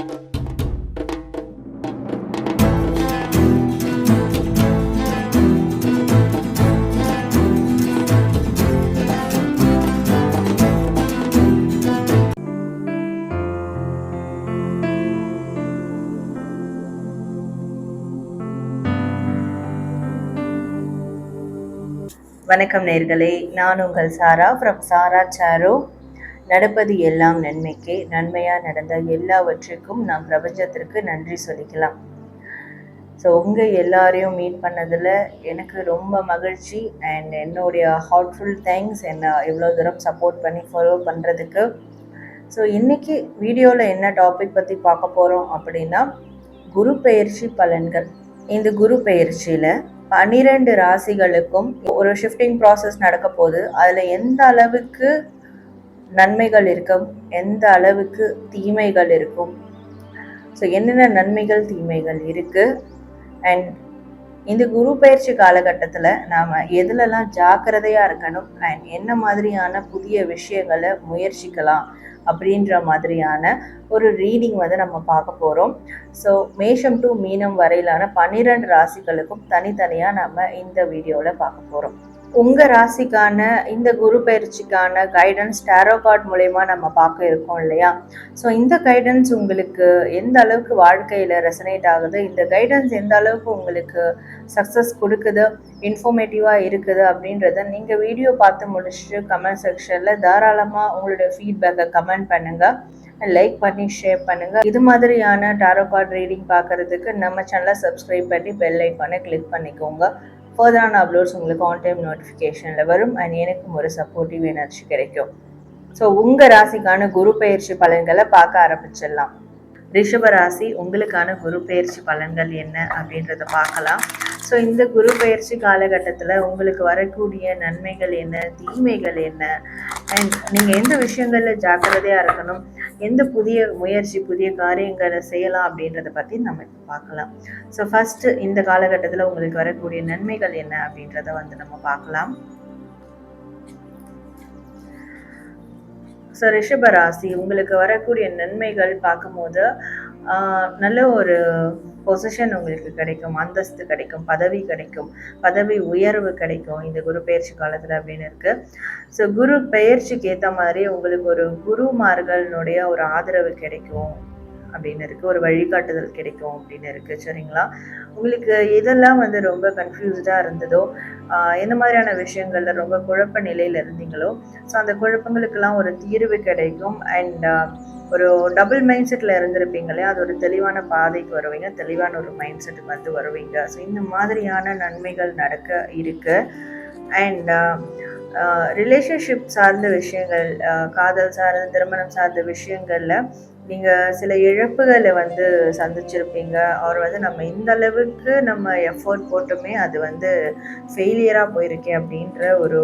வணக்கம் நேர்களே, நான் உங்கள் சாரா ஃப்ரம் சாரா சாரோ. நடப்பது எல்லாம் நன்மைக்கே, நன்மையாக நடந்த எல்லாவற்றுக்கும் நாம் பிரபஞ்சத்திற்கு நன்றி சொல்லிக்கலாம். ஸோ உங்கள் எல்லாரையும் மீட் பண்ணதில் எனக்கு ரொம்ப மகிழ்ச்சி. அண்ட் என்னுடைய ஹார்ட்ஃபுல் தேங்க்ஸ் என்னை எவ்வளோ தூரம் சப்போர்ட் பண்ணி ஃபாலோ பண்ணுறதுக்கு. ஸோ இன்றைக்கி வீடியோவில் என்ன டாபிக் பற்றி பார்க்க போகிறோம் அப்படின்னா, குரு பெயர்ச்சி பலன்கள். இந்த குரு பெயர்ச்சியில் 12 ராசிகளுக்கும் ஒரு ஷிஃப்டிங் ப்ராசஸ் நடக்க போகுது. அதில் எந்த அளவுக்கு நன்மைகள் இருக்கும், எந்த அளவுக்கு தீமைகள் இருக்கும், ஸோ என்னென்ன நன்மைகள் தீமைகள் இருக்குது, அண்ட் இந்த குரு பயிற்சி காலகட்டத்தில் நாம் எதுலெல்லாம் ஜாக்கிரதையாக இருக்கணும், அண்ட் என்ன மாதிரியான புதிய விஷயங்களை முயற்சிக்கலாம் அப்படின்ற மாதிரியான ஒரு ரீடிங் நம்ம பார்க்க போகிறோம். ஸோ மேஷம் டு மீனம் வரையிலான 12 ராசிகளுக்கும் தனித்தனியாக நம்ம இந்த வீடியோவில் பார்க்க போகிறோம். உங்கள் ராசிக்கான இந்த குரு பயிற்சிக்கான கைடன்ஸ் டேரோ கார்ட் மூலயமா நம்ம பார்க்க இருக்கோம் இல்லையா? ஸோ இந்த கைடன்ஸ் உங்களுக்கு எந்த அளவுக்கு வாழ்க்கையில் ரெசனேட் ஆகுது, இந்த கைடன்ஸ் எந்த அளவுக்கு உங்களுக்கு சக்ஸஸ் கொடுக்குது, இன்ஃபர்மேட்டிவாக இருக்குது அப்படின்றத நீங்கள் வீடியோ பார்த்து முடிச்சுட்டு கமெண்ட் செக்ஷனில் தாராளமாக உங்களுடைய ஃபீட்பேக்கை கமெண்ட் பண்ணுங்கள், லைக் பண்ணி ஷேர் பண்ணுங்கள். இது மாதிரியான டேரோ கார்ட் ரீடிங் பார்க்குறதுக்கு நம்ம சேனலை சப்ஸ்கிரைப் பண்ணி பெல் ஐக்கானை கிளிக் பண்ணிக்கோங்க. ஃபர்தரான அப்லோட்ஸ் உங்களுக்கு ஆன் டைம் நோட்டிஃபிகேஷனில் வரும். அண்ட் எனக்கும் ஒரு சப்போர்ட்டிவ் எனர்ஜி கிடைக்கும். ஸோ உங்கள் ராசிக்கான குரு பெயர்ச்சி பலன்களை பார்க்க ஆரம்பிச்சிடலாம். ரிஷப ராசி, உங்களுக்கான குரு பெயர்ச்சி பலன்கள் என்ன அப்படின்றத பார்க்கலாம். ஸோ இந்த குரு பெயர்ச்சி காலகட்டத்தில் உங்களுக்கு வரக்கூடிய நன்மைகள் என்ன, தீமைகள் என்ன, அண்ட் நீங்கள் எந்த விஷயங்களில் ஜாக்கிரதையாக இருக்கணும், எந்த புதிய முயற்சி புதிய காரியங்களை செய்யலாம் அப்படின்றத பற்றி நம்ம இப்போ பார்க்கலாம். ஸோ ஃபஸ்ட்டு இந்த காலகட்டத்தில் உங்களுக்கு வரக்கூடிய நன்மைகள் என்ன அப்படின்றத நம்ம பார்க்கலாம். ஸோ ரிஷப ராசி, உங்களுக்கு வரக்கூடிய நன்மைகள் பார்க்கும்போது நல்ல ஒரு பொசிஷன் உங்களுக்கு கிடைக்கும், அந்தஸ்து கிடைக்கும், பதவி கிடைக்கும், பதவி உயர்வு கிடைக்கும் இந்த குரு பெயர்ச்சி காலத்தில் அப்படின்னு இருக்குது. ஸோ குரு பெயர்ச்சிக்கு ஏற்ற மாதிரி உங்களுக்கு ஒரு குருமார்களுடைய ஒரு ஆதரவு கிடைக்கும் அப்படின்னு இருக்குது, ஒரு வழிகாட்டுதல் கிடைக்கும் அப்படின்னு இருக்குது. சரிங்களா? உங்களுக்கு இதெல்லாம் ரொம்ப கன்ஃபியூஸ்டாக இருந்ததோ, எந்த மாதிரியான விஷயங்களில் ரொம்ப குழப்ப நிலையில் இருந்தீங்களோ, ஸோ அந்த குழப்பங்களுக்கெல்லாம் ஒரு தீர்வு கிடைக்கும். அண்ட் ஒரு டபுள் மைண்ட் செட்டில் இருந்திருப்பீங்களே, அது ஒரு தெளிவான பாதைக்கு வருவீங்க, தெளிவான ஒரு மைண்ட் செட்டுக்கு வருவீங்க. ஸோ இந்த மாதிரியான நன்மைகள் நடக்க இருக்குது. அண்ட் ரிலேஷன்ஷிப் சார்ந்த விஷயங்கள், காதல் சார்ந்த, திருமணம் சார்ந்த விஷயங்களில் நீங்கள் சில இழப்புகளை சந்திச்சிருப்பீங்க. அவர் நம்ம இந்த அளவுக்கு நம்ம எஃபோர்ட் போட்டுமே அது ஃபெயிலியராக போயிருக்கே அப்படின்ற ஒரு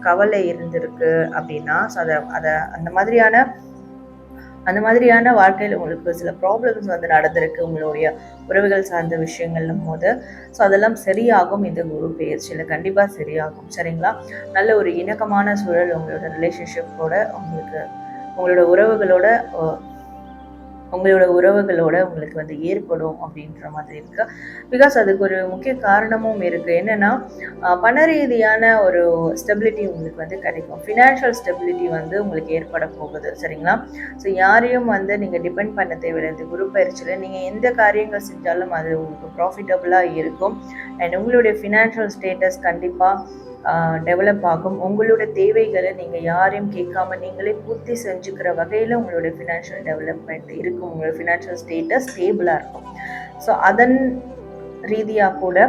கவலை இருந்திருக்கு அப்படின்னா, ஸோ அதை அந்த மாதிரியான வாழ்க்கையில் உங்களுக்கு சில ப்ராப்ளம்ஸ் நடந்திருக்கு உங்களுடைய உறவுகள் சார்ந்த விஷயங்கள்னும் போது, ஸோ அதெல்லாம் சரியாகும். இந்த குரு பெயர்ச்சியில் கண்டிப்பாக சரியாகும். சரிங்களா? நல்ல ஒரு இணக்கமான சூழல் உங்களோட ரிலேஷன்ஷிப்போட, உங்களோட உறவுகளோட உங்களுக்கு ஏற்படும் அப்படின்ற மாதிரி இருக்கு. பிகாஸ் அதுக்கு ஒரு முக்கிய காரணமும் இருக்குது. என்னென்னா, பண ரீதியான ஒரு ஸ்டெபிலிட்டி உங்களுக்கு கிடைக்கும். ஃபினான்ஷியல் ஸ்டெபிலிட்டி உங்களுக்கு ஏற்பட போகுது. சரிங்களா? ஸோ யாரையும் நீங்கள் டிபெண்ட் பண்ண தேவையில்லை. இந்த குரு பயிற்சியில் நீங்கள் எந்த காரியங்கள் செஞ்சாலும் அது உங்களுக்கு ப்ராஃபிட்டபுளாக இருக்கும். அண்ட் உங்களுடைய ஃபினான்ஷியல் ஸ்டேட்டஸ் கண்டிப்பாக டெவலப் ஆகும். உங்களோட தேவைகளை நீங்கள் யாரையும் கேட்காம நீங்களே பூர்த்தி செஞ்சுக்கிற வகையில் உங்களுடைய ஃபினான்ஷியல் டெவலப்மெண்ட் இருக்கும். உங்களோட ஃபினான்ஷியல் ஸ்டேட்டஸ் ஸ்டேபிளாக இருக்கும். ஸோ அதன் ரீதியாக கூட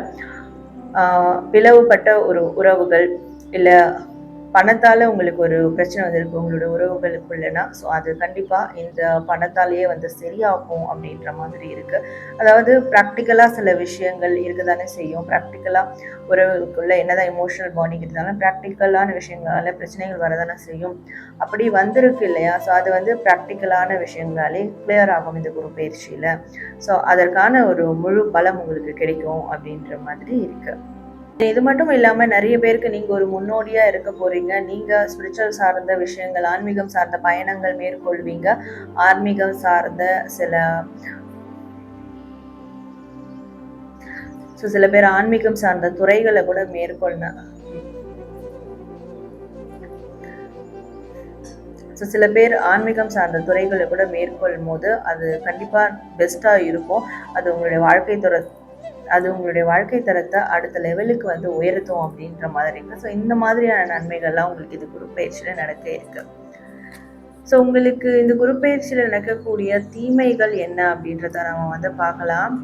பிளவுபட்ட ஒரு உறவுகள், இல்லை பணத்தால் உங்களுக்கு ஒரு பிரச்சனை வந்திருக்கு உங்களோட உறவுகளுக்குள்ளனா, ஸோ அது கண்டிப்பாக இந்த பணத்தாலேயே சரியாகும் அப்படின்ற மாதிரி இருக்குது. அதாவது ப்ராக்டிக்கலாக சில விஷயங்கள் இருக்க தானே செய்யும். ப்ராக்டிக்கலாக உறவுகளுக்குள்ள என்னதான் எமோஷனல் பாண்டிங் இருந்தாலும் ப்ராக்டிக்கலான விஷயங்களால பிரச்சனைகள் வரதானே செய்யும். அப்படி வந்திருக்கு இல்லையா? ஸோ அது ப்ராக்டிக்கலான விஷயங்களாலே கிளியர் ஆகும் இந்த குரு பயிற்சியில். ஸோ அதற்கான ஒரு முழு பலம் உங்களுக்கு கிடைக்கும் அப்படின்ற மாதிரி இருக்குது. இது மட்டும் இல்லாமல் நிறைய பேருக்கு நீங்கள் ஒரு முன்னோடியாக இருக்க போகிறீங்க. நீங்கள் ஸ்பிரிச்சுவல் சார்ந்த விஷயங்கள், ஆன்மீகம் சார்ந்த பயணங்கள் மேற்கொள்வீங்க. ஆன்மீகம் சார்ந்த சில பேர் ஆன்மீகம் சார்ந்த துறைகளை கூட சில பேர் ஆன்மீகம் சார்ந்த துறைகளை கூட மேற்கொள்ளும் போது அது கண்டிப்பாக பெஸ்ட்டாக இருக்கும். அது உங்களுடைய வாழ்க்கை தரத்தை அடுத்த லெவலுக்கு வந்து உயர்த்தும் அப்படின்ற மாதிரி இருக்கு. ஸோ இந்த மாதிரியான நன்மைகள்லாம் உங்களுக்கு இது குரு பயிற்சியில் நடக்க இருக்கு. ஸோ உங்களுக்கு இந்த குரு பயிற்சியில் நடக்கக்கூடிய தீமைகள் என்ன அப்படின்றத நம்ம வந்து பார்க்கலாம்.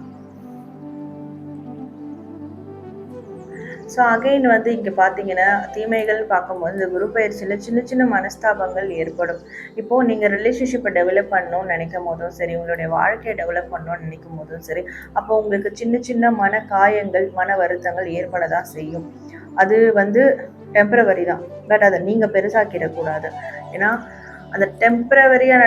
ஸோ அகைன் வந்து இங்கே பார்த்தீங்கன்னா தீமைகள் பார்க்கும்போது இந்த குரு பயிற்சியில் சின்ன சின்ன மனஸ்தாபங்கள் ஏற்படும். இப்போது நீங்கள் ரிலேஷன்ஷிப்பை டெவலப் பண்ணணும்னு நினைக்கும் போதும் சரி, உங்களுடைய வாழ்க்கையை டெவலப் பண்ணணும்னு நினைக்கும் போதும் சரி, அப்போ உங்களுக்கு சின்ன சின்ன மன காயங்கள், மன வருத்தங்கள் ஏற்பட தான் செய்யும். அது வந்து டெம்பரவரி தான். பட் அதை நீங்கள் பெருசாக்கிடக்கூடாது. ஏன்னா அந்த டெம்பரவரியாக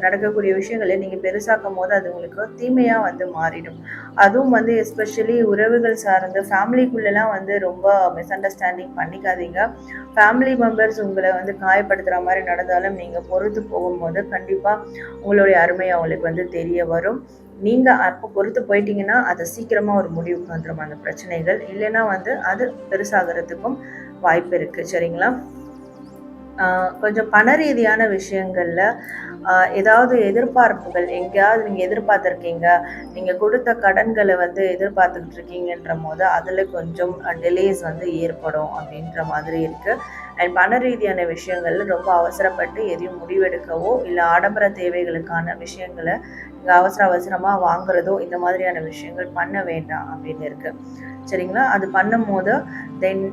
நடக்கக்கூடிய விஷயங்களை நீங்கள் பெருசாக்கும் போது அது உங்களுக்கு தீமையாக வந்து மாறிடும். அதுவும் வந்து எஸ்பெஷலி உறவுகள் சார்ந்து ஃபேமிலிக்குள்ளெல்லாம் வந்து ரொம்ப மிஸ் அண்டர்ஸ்டாண்டிங் பண்ணிக்காதீங்க. ஃபேமிலி மெம்பர்ஸ் உங்களை வந்து காயப்படுத்துகிற மாதிரி நடந்தாலும் நீங்கள் பொறுத்து போகும்போது கண்டிப்பாக உங்களுடைய அருமை அவங்களுக்கு வந்து தெரிய வரும். நீங்கள் அப்போ பொறுத்து போயிட்டீங்கன்னா அதை சீக்கிரமாக ஒரு முடிவுக்கு வந்துடும் அந்த பிரச்சனைகள். இல்லைன்னா வந்து அது பெருசாகிறதுக்கும் வாய்ப்பு இருக்குது. சரிங்களா? கொஞ்சம் பண ரீதியான விஷயங்களில் ஏதாவது எதிர்பார்ப்புகள் எங்கேயாவது நீங்கள் எதிர்பார்த்துருக்கீங்க, நீங்கள் கொடுத்த கடன்களை வந்து எதிர்பார்த்துக்கிட்டு இருக்கீங்கன்ற போது அதில் கொஞ்சம் டிலேஸ் வந்து ஏற்படும் அப்படின்ற மாதிரி இருக்குது. அண்ட் பண ரீதியான விஷயங்கள்ல ரொம்ப அவசரப்பட்டு எதையும் முடிவெடுக்கவோ இல்லை ஆடம்பர தேவைகளுக்கான விஷயங்களை நீங்கள் அவசரமாக வாங்குறதோ இந்த மாதிரியான விஷயங்கள் பண்ண வேண்டாம் அப்படின்னு இருக்குது. சரிங்களா? அது பண்ணும் போது தென்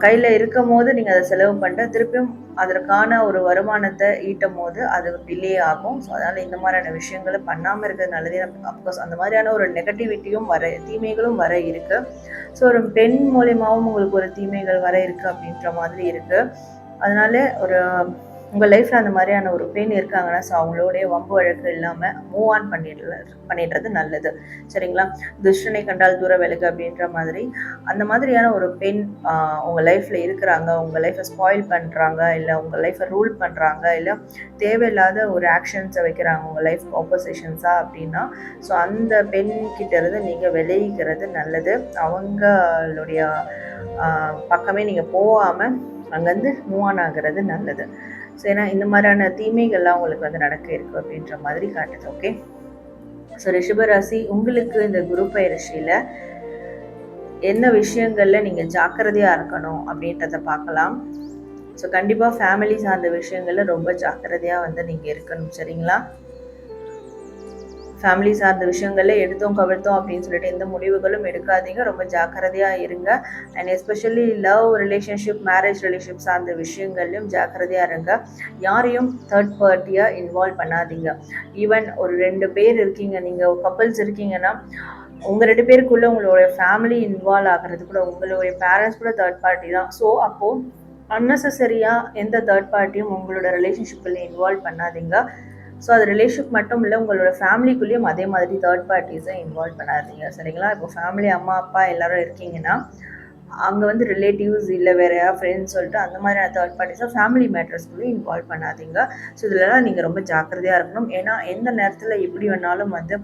கையில் இருக்கும் போது நீங்கள் அதை செலவு பண்ணிட்டு திருப்பியும் அதற்கான ஒரு வருமானத்தை ஈட்டும் போது அது டிலே ஆகும். ஸோ அதனால் இந்த மாதிரியான விஷயங்களை பண்ணாமல் இருக்கிறது நல்லதே. அப்கோர்ஸ் அந்த மாதிரியான ஒரு நெகட்டிவிட்டியும் தீமைகளும் வர இருக்குது. ஸோ ஒரு பெண் மூலியமாகவும் உங்களுக்கு ஒரு தீமைகள் வர இருக்குது அப்படின்ற மாதிரி இருக்குது. அதனால உங்கள் லைஃப்பில் அந்த மாதிரியான ஒரு பெண் இருக்காங்கன்னா ஸோ அவங்களோடைய வம்பு வழக்கு இல்லாமல் மூவ் ஆன் பண்ணிடுறது நல்லது. சரிங்களா? துஷ்டனை கண்டால் தூர விலகு அப்படின்ற மாதிரி அந்த மாதிரியான ஒரு பெண் உங்கள் லைஃப்பில் இருக்கிறாங்க, உங்கள் லைஃப்பை ஸ்பாயில் பண்ணுறாங்க, இல்லை உங்கள் லைஃப்பை ரூல் பண்ணுறாங்க, இல்லை தேவையில்லாத ஒரு ஆக்ஷன்ஸை வைக்கிறாங்க உங்கள் லைஃப் ஆப்போசிஷன்ஸாக அப்படின்னா ஸோ அந்த பெண்கிட்ட இருந்து நீங்கள் விலகிக்கிறது நல்லது. அவங்களுடைய பக்கமே நீங்கள் போகாமல் அங்கேருந்து மூவ் ஆன் ஆகிறது நல்லது. ஸோ ஏன்னா இந்த மாதிரியான தீமைகள்லாம் உங்களுக்கு வந்து நடக்க இருக்குது அப்படின்ற மாதிரி காட்டுது. ஓகே, ஸோ ரிஷபராசி உங்களுக்கு இந்த குரு பயிற்சியில் என்ன விஷயங்களில் நீங்கள் ஜாக்கிரதையாக இருக்கணும் அப்படின்றத பார்க்கலாம். ஸோ கண்டிப்பாக ஃபேமிலி சார்ந்த விஷயங்களில் ரொம்ப ஜாக்கிரதையாக வந்து நீங்கள் இருக்கணும். சரிங்களா? ஃபேமிலி சார்ந்த விஷயங்களில் எடுத்தோம் கவிழ்த்தோம் அப்படின்னு சொல்லிட்டு எந்த முடிவுகளும் எடுக்காதீங்க. ரொம்ப ஜாக்கிரதையாக இருங்க. And especially love relationship, marriage relationship சார்ந்த விஷயங்கள்லையும் ஜாக்கிரதையாக இருங்க. யாரையும் தேர்ட் பார்ட்டியாக இன்வால்வ் பண்ணாதீங்க. ஈவன் ஒரு 2 பேர் இருக்கீங்க, நீங்கள் கப்பல்ஸ் இருக்கீங்கன்னா உங்கள் 2 பேருக்குள்ளே உங்களுடைய ஃபேமிலி இன்வால்வ் ஆகிறது கூட உங்களுடைய பேரண்ட்ஸ் கூட தேர்ட் பார்ட்டி தான். ஸோ அப்போது அன்னெசரியாக எந்த தேர்ட் பார்ட்டியும் உங்களோட ரிலேஷன்ஷிப்பில் இன்வால்வ் பண்ணாதீங்க. ஸோ அது ரிலேஷன்ஷிப் மட்டும் இல்லை, உங்களோட ஃபேமிலிக்குள்ளேயும் அதே மாதிரி தேர்ட் பார்ட்டிஸை இன்வால்வ் பண்ணாதீங்க. சரிங்களா? இப்போ ஃபேமிலி அம்மா அப்பா எல்லோரும் இருக்கீங்கன்னா அங்கே வந்து ரிலேட்டிவ்ஸ் இல்லை வேறு யாராவது ஃப்ரெண்ட்ஸ் சொல்லிட்டு அந்த மாதிரியான தேர்ட் பார்ட்டிஸாக ஃபேமிலி மேட்டர்ஸ்குள்ளேயும் இன்வால்வ் பண்ணாதீங்க. ஸோ இதிலலாம் நீங்கள் ரொம்ப ஜாக்கிரதையாக இருக்கணும். ஏன்னா எந்த நேரத்தில் எப்படி வேணாலும் வந்து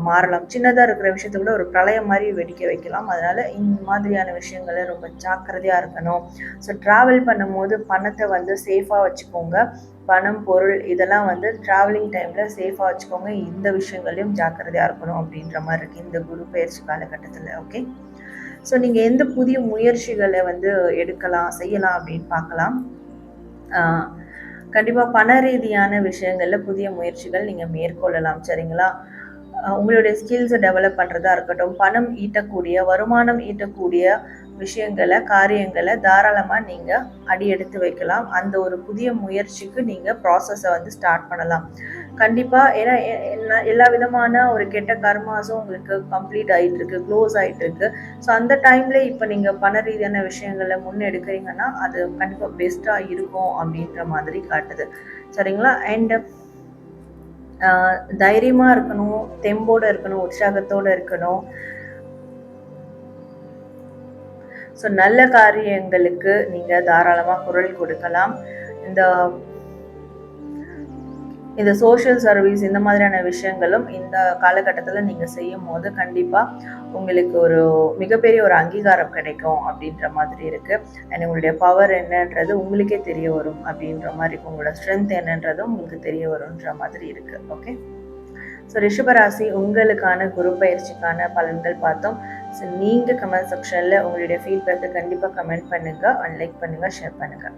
மாறலாம். சின்னதாக இருக்கிற விஷயத்தை கூட ஒரு பிரளயம் மாதிரி வெடிக்க வைக்கலாம். அதனால் இந்த மாதிரியான விஷயங்களை ரொம்ப ஜாக்கிரதையாக இருக்கணும். ஸோ ட்ராவல் பண்ணும்போது பணத்தை வந்து சேஃபாக வச்சுக்கோங்க. பணம், பொருள் இதெல்லாம் வந்து ட்ராவலிங் டைமில் சேஃபாக வச்சுக்கோங்க. இந்த விஷயங்களையும் ஜாக்கிரதையாக இருக்கணும் அப்படின்ற மாதிரி இருக்குது இந்த குரு பயிற்சி காலகட்டத்தில். ஓகே, ஸோ நீங்கள் எந்த புதிய முயற்சிகளை வந்து செய்யலாம் அப்படின்னு பார்க்கலாம். கண்டிப்பாக பண ரீதியான விஷயங்களில் புதிய முயற்சிகள் நீங்கள் மேற்கொள்ளலாம். சரிங்களா? உங்களுடைய ஸ்கில்ஸை டெவலப் பண்ணுறதா இருக்கட்டும், பணம் ஈட்டக்கூடிய, வருமானம் ஈட்டக்கூடிய காரியங்களை தாராளமாக நீங்கள் எடுத்து வைக்கலாம். அந்த ஒரு புதிய முயற்சிக்கு நீங்கள் ப்ராசஸை வந்து ஸ்டார்ட் பண்ணலாம். கண்டிப்பாக ஏன்னா எல்லா விதமான ஒரு கெட்ட கர்மாஸும் உங்களுக்கு கம்ப்ளீட் ஆகிட்டு இருக்கு, க்ளோஸ் ஆகிட்டு இருக்கு. ஸோ அந்த டைமில் இப்போ நீங்கள் பண ரீதியான விஷயங்களை முன்னெடுக்கிறீங்கன்னா அது கண்டிப்பாக பெஸ்ட்டாக இருக்கும் அப்படின்ற மாதிரி காட்டுது. சரிங்களா? அண்ட் தைரியமாக இருக்கணும், தெம்போடு இருக்கணும், உற்சாகத்தோடு இருக்கணும். ஸோ நல்ல காரியங்களுக்கு நீங்கள் தாராளமாக குரல் கொடுக்கலாம். இந்த சோஷியல் சர்வீஸ் இந்த மாதிரியான விஷயங்களும் இந்த காலகட்டத்தில் நீங்கள் செய்யும் போது கண்டிப்பாக உங்களுக்கு ஒரு மிகப்பெரிய ஒரு அங்கீகாரம் கிடைக்கும் அப்படின்ற மாதிரி இருக்குது. அண்ட் உங்களுடைய பவர் என்னன்றது உங்களுக்கே தெரிய வரும் அப்படின்ற மாதிரி, உங்களோட ஸ்ட்ரென்த் என்னன்றதும் உங்களுக்கு தெரிய வரும்ன்ற மாதிரி இருக்குது. ஓகே, ஸோ ரிஷபராசி உங்களுக்கான குரு பயிற்சிக்கான பலன்கள் பார்த்தோம். ஸோ நீங்கள் கமெண்ட் செக்ஷனில் உங்களுடைய ஃபீட்பேக்கை கண்டிப்பாக கமெண்ட் பண்ணுங்கள், அண்ட் லைக் பண்ணுங்கள், ஷேர் பண்ணுங்கள்.